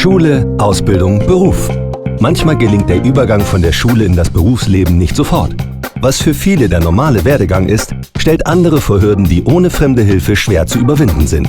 Schule, Ausbildung, Beruf. Manchmal gelingt der Übergang von der Schule in das Berufsleben nicht sofort. Was für viele der normale Werdegang ist, stellt andere vor Hürden, die ohne fremde Hilfe schwer zu überwinden sind.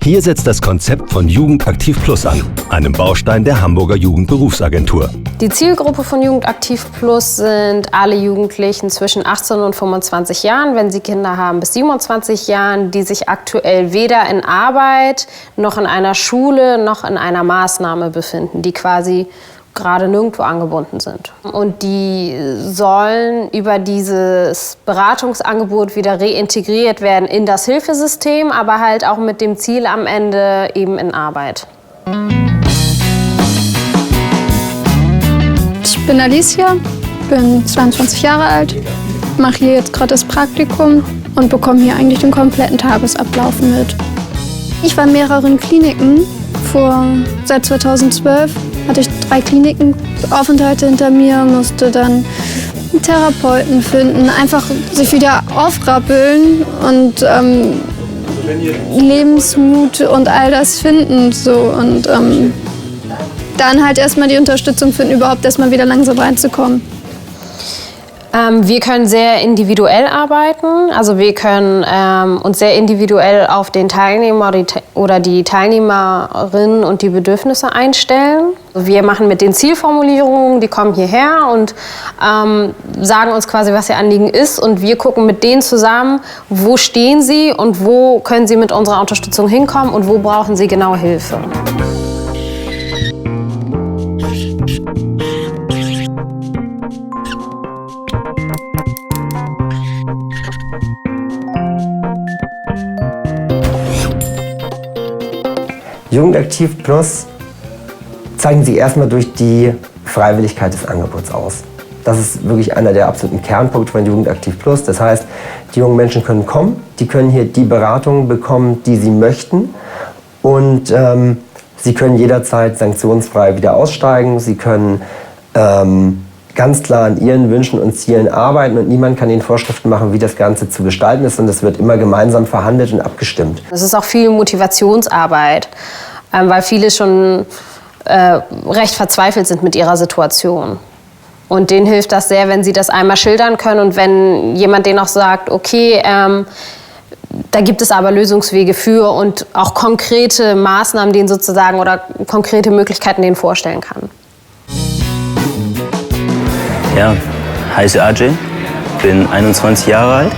Hier setzt das Konzept von Jugendaktiv Plus an, einem Baustein der Hamburger Jugendberufsagentur. Die Zielgruppe von Jugendaktiv Plus sind alle Jugendlichen zwischen 18 und 25 Jahren, wenn sie Kinder haben, bis 27 Jahren, die sich aktuell weder in Arbeit noch in einer Schule noch in einer Maßnahme befinden, die quasi gerade nirgendwo angebunden sind. Und die sollen über dieses Beratungsangebot wieder reintegriert werden in das Hilfesystem, aber halt auch mit dem Ziel am Ende eben in Arbeit. Ich bin Alicia, bin 22 Jahre alt, mache hier jetzt gerade das Praktikum und bekomme hier eigentlich den kompletten Tagesablauf mit. Ich war in mehreren Kliniken. Seit 2012 hatte ich 3 Klinikenaufenthalte hinter mir, musste dann einen Therapeuten finden, einfach sich wieder aufrappeln und Lebensmut und all das finden. So. Und dann halt erstmal die Unterstützung finden, überhaupt erstmal wieder langsam reinzukommen. Wir können sehr individuell arbeiten, also wir können uns sehr individuell auf den Teilnehmer oder die Teilnehmerin und die Bedürfnisse einstellen. Wir machen mit den Zielformulierungen, die kommen hierher und sagen uns quasi, was ihr Anliegen ist, und wir gucken mit denen zusammen, wo stehen sie und wo können sie mit unserer Unterstützung hinkommen und wo brauchen sie genau Hilfe. Jugendaktiv Plus zeichnet sich erstmal durch die Freiwilligkeit des Angebots aus. Das ist wirklich einer der absoluten Kernpunkte von Jugendaktiv Plus. Das heißt, die jungen Menschen können kommen, die können hier die Beratung bekommen, die sie möchten, und sie können jederzeit sanktionsfrei wieder aussteigen. Sie können ganz klar an ihren Wünschen und Zielen arbeiten, und niemand kann ihnen Vorschriften machen, wie das Ganze zu gestalten ist, und es wird immer gemeinsam verhandelt und abgestimmt. Es ist auch viel Motivationsarbeit, weil viele schon recht verzweifelt sind mit ihrer Situation. Und denen hilft das sehr, wenn sie das einmal schildern können und wenn jemand denen auch sagt, okay, da gibt es aber Lösungswege für und auch konkrete Maßnahmen, denen sozusagen, oder konkrete Möglichkeiten, denen vorstellen kann. Ja, heiße Ajay, bin 21 Jahre alt.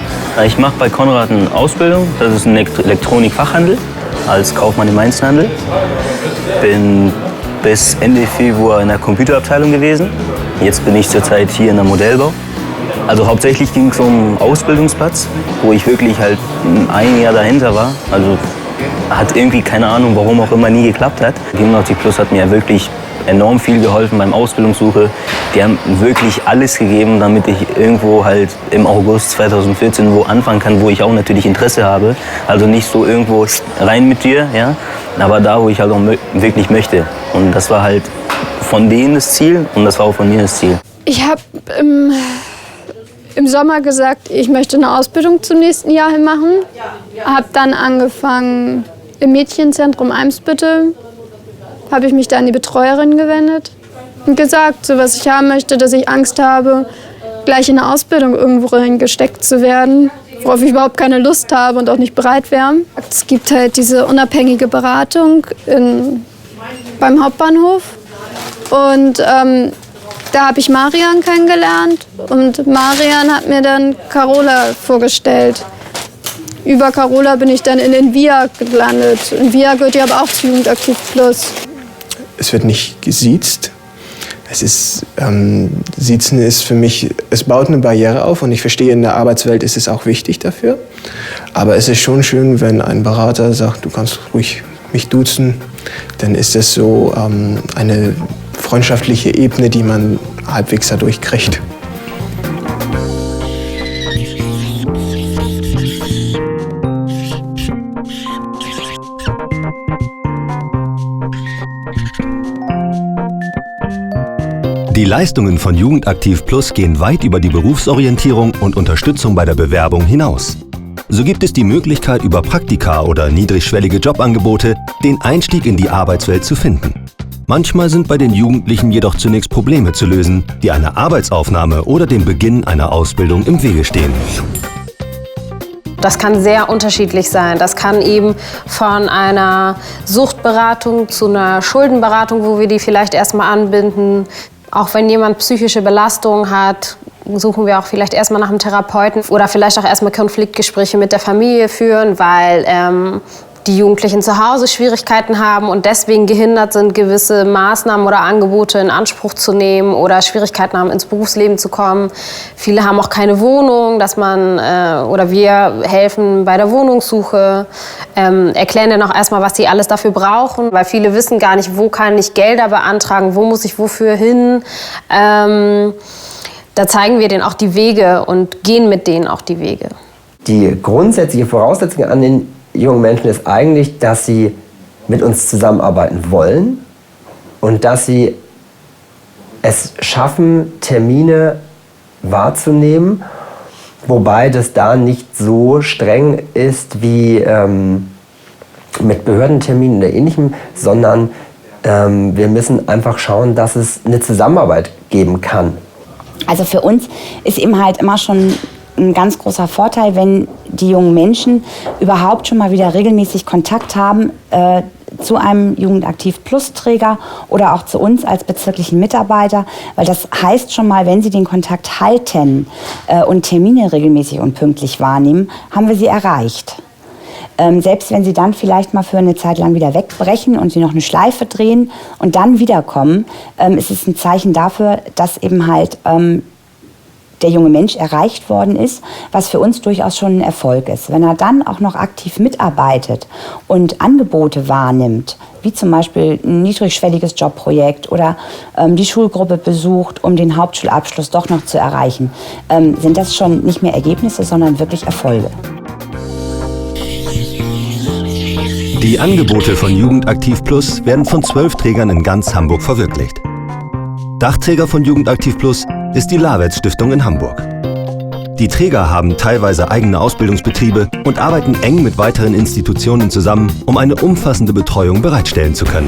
Ich mache bei Konrad eine Ausbildung, das ist ein Elektronikfachhandel, als Kaufmann im Einzelhandel. Bin bis Ende Februar in der Computerabteilung gewesen. Jetzt bin ich zurzeit hier in der Modellbau. Also hauptsächlich ging es um Ausbildungsplatz, wo ich wirklich halt ein Jahr dahinter war. Also hat irgendwie, keine Ahnung, warum auch immer, nie geklappt hat. Jugendaktiv Plus hat mir wirklich enorm viel geholfen beim Ausbildungssuche. Die haben wirklich alles gegeben, damit ich irgendwo halt im August 2014 wo anfangen kann, wo ich auch natürlich Interesse habe. Also nicht so irgendwo rein mit dir, ja, aber da, wo ich halt auch wirklich möchte. Und das war halt von denen das Ziel und das war auch von mir das Ziel. Ich habe im Sommer gesagt, ich möchte eine Ausbildung zum nächsten Jahr hin machen. Habe dann angefangen im Mädchenzentrum Eimsbüttel. Habe ich mich da an die Betreuerin gewendet und gesagt, so was ich haben möchte, dass ich Angst habe, gleich in eine Ausbildung irgendwo reingesteckt zu werden, worauf ich überhaupt keine Lust habe und auch nicht bereit wäre. Es gibt halt diese unabhängige Beratung beim Hauptbahnhof, und da habe ich Marian kennengelernt, und Marian hat mir dann Carola vorgestellt. Über Carola bin ich dann in Envia gelandet. Envia gehört ja aber auch zu Jugendaktiv Plus. Es wird nicht gesiezt. Siezen ist für mich, es baut eine Barriere auf, und ich verstehe, in der Arbeitswelt ist es auch wichtig dafür. Aber es ist schon schön, wenn ein Berater sagt, du kannst ruhig mich duzen, dann ist das so eine freundschaftliche Ebene, die man halbwegs dadurch kriegt. Die Leistungen von Jugendaktiv Plus gehen weit über die Berufsorientierung und Unterstützung bei der Bewerbung hinaus. So gibt es die Möglichkeit, über Praktika oder niedrigschwellige Jobangebote den Einstieg in die Arbeitswelt zu finden. Manchmal sind bei den Jugendlichen jedoch zunächst Probleme zu lösen, die einer Arbeitsaufnahme oder dem Beginn einer Ausbildung im Wege stehen. Das kann sehr unterschiedlich sein. Das kann eben von einer Suchtberatung zu einer Schuldenberatung, wo wir die vielleicht erstmal anbinden. Auch wenn jemand psychische Belastungen hat, suchen wir auch vielleicht erstmal nach einem Therapeuten oder vielleicht auch erstmal Konfliktgespräche mit der Familie führen, weil die Jugendlichen zu Hause Schwierigkeiten haben und deswegen gehindert sind, gewisse Maßnahmen oder Angebote in Anspruch zu nehmen oder Schwierigkeiten haben, ins Berufsleben zu kommen. Viele haben auch keine Wohnung, oder wir helfen bei der Wohnungssuche, erklären dann auch erstmal, was sie alles dafür brauchen, weil viele wissen gar nicht, wo kann ich Gelder beantragen, wo muss ich wofür hin. Da zeigen wir denen auch die Wege und gehen mit denen auch die Wege. Die grundsätzliche Voraussetzung an den jungen Menschen ist eigentlich, dass sie mit uns zusammenarbeiten wollen und dass sie es schaffen, Termine wahrzunehmen, wobei das da nicht so streng ist wie mit Behördenterminen oder Ähnlichem, sondern wir müssen einfach schauen, dass es eine Zusammenarbeit geben kann. Also für uns ist eben halt immer schon ein ganz großer Vorteil, wenn die jungen Menschen überhaupt schon mal wieder regelmäßig Kontakt haben zu einem Jugendaktiv-Plus-Träger oder auch zu uns als bezirklichen Mitarbeiter, weil das heißt schon mal, wenn sie den Kontakt halten und Termine regelmäßig und pünktlich wahrnehmen, haben wir sie erreicht. Selbst wenn sie dann vielleicht mal für eine Zeit lang wieder wegbrechen und sie noch eine Schleife drehen und dann wiederkommen, ist es ein Zeichen dafür, dass eben halt der junge Mensch erreicht worden ist, was für uns durchaus schon ein Erfolg ist. Wenn er dann auch noch aktiv mitarbeitet und Angebote wahrnimmt, wie zum Beispiel ein niedrigschwelliges Jobprojekt oder die Schulgruppe besucht, um den Hauptschulabschluss doch noch zu erreichen, sind das schon nicht mehr Ergebnisse, sondern wirklich Erfolge. Die Angebote von Jugendaktiv Plus werden von 12 Trägern in ganz Hamburg verwirklicht. Dachträger von Jugendaktiv Plus ist die Lawetz Stiftung in Hamburg. Die Träger haben teilweise eigene Ausbildungsbetriebe und arbeiten eng mit weiteren Institutionen zusammen, um eine umfassende Betreuung bereitstellen zu können.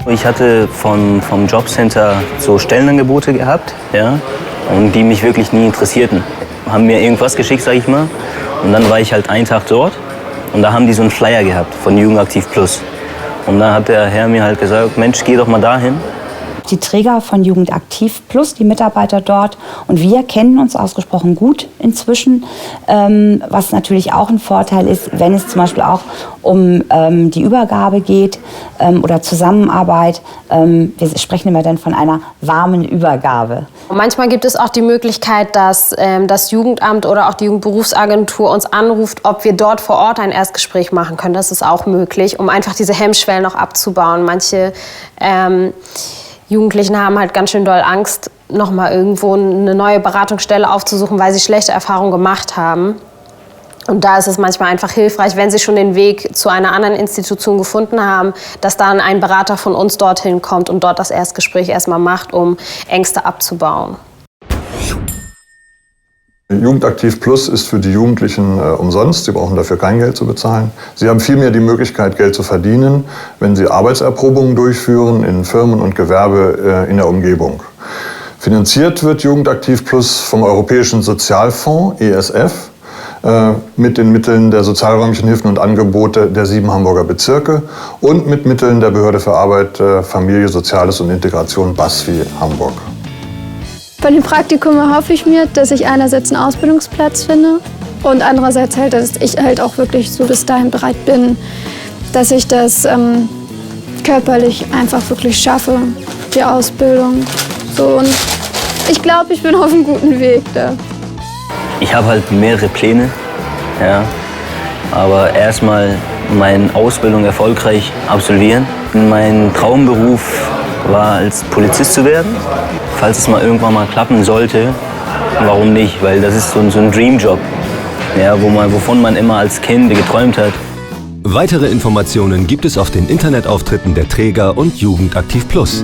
Ich hatte vom Jobcenter so Stellenangebote gehabt, ja, und die mich wirklich nie interessierten. Haben mir irgendwas geschickt, sag ich mal, und dann war ich halt einen Tag dort und da haben die so einen Flyer gehabt von Jugendaktiv Plus. Und dann hat der Herr mir halt gesagt, Mensch, geh doch mal dahin. Die Träger von Jugendaktiv Plus, die Mitarbeiter dort und wir kennen uns ausgesprochen gut inzwischen, was natürlich auch ein Vorteil ist, wenn es zum Beispiel auch um die Übergabe geht oder Zusammenarbeit. Wir sprechen immer dann von einer warmen Übergabe. Und manchmal gibt es auch die Möglichkeit, dass das Jugendamt oder auch die Jugendberufsagentur uns anruft, ob wir dort vor Ort ein Erstgespräch machen können. Das ist auch möglich, um einfach diese Hemmschwellen noch abzubauen. Manche Jugendlichen haben halt ganz schön doll Angst, noch mal irgendwo eine neue Beratungsstelle aufzusuchen, weil sie schlechte Erfahrungen gemacht haben. Und da ist es manchmal einfach hilfreich, wenn sie schon den Weg zu einer anderen Institution gefunden haben, dass dann ein Berater von uns dorthin kommt und dort das Erstgespräch erstmal macht, um Ängste abzubauen. Jugendaktiv Plus ist für die Jugendlichen umsonst. Sie brauchen dafür kein Geld zu bezahlen. Sie haben vielmehr die Möglichkeit, Geld zu verdienen, wenn sie Arbeitserprobungen durchführen in Firmen und Gewerbe in der Umgebung. Finanziert wird Jugendaktiv Plus vom Europäischen Sozialfonds, ESF, mit den Mitteln der sozialräumlichen Hilfen und Angebote der 7 Hamburger Bezirke und mit Mitteln der Behörde für Arbeit, Familie, Soziales und Integration BASFI Hamburg. Von dem Praktikum erhoffe ich mir, dass ich einerseits einen Ausbildungsplatz finde und andererseits halt, dass ich halt auch wirklich so bis dahin bereit bin, dass ich das körperlich einfach wirklich schaffe, die Ausbildung. So, und ich glaube, ich bin auf einem guten Weg da. Ich habe halt mehrere Pläne, ja, aber erstmal meine Ausbildung erfolgreich absolvieren. Mein Traumberuf war, als Polizist zu werden. Falls es mal irgendwann mal klappen sollte, warum nicht? Weil das ist so ein Dreamjob, ja, wovon man immer als Kind geträumt hat. Weitere Informationen gibt es auf den Internetauftritten der Träger und Jugendaktiv Plus.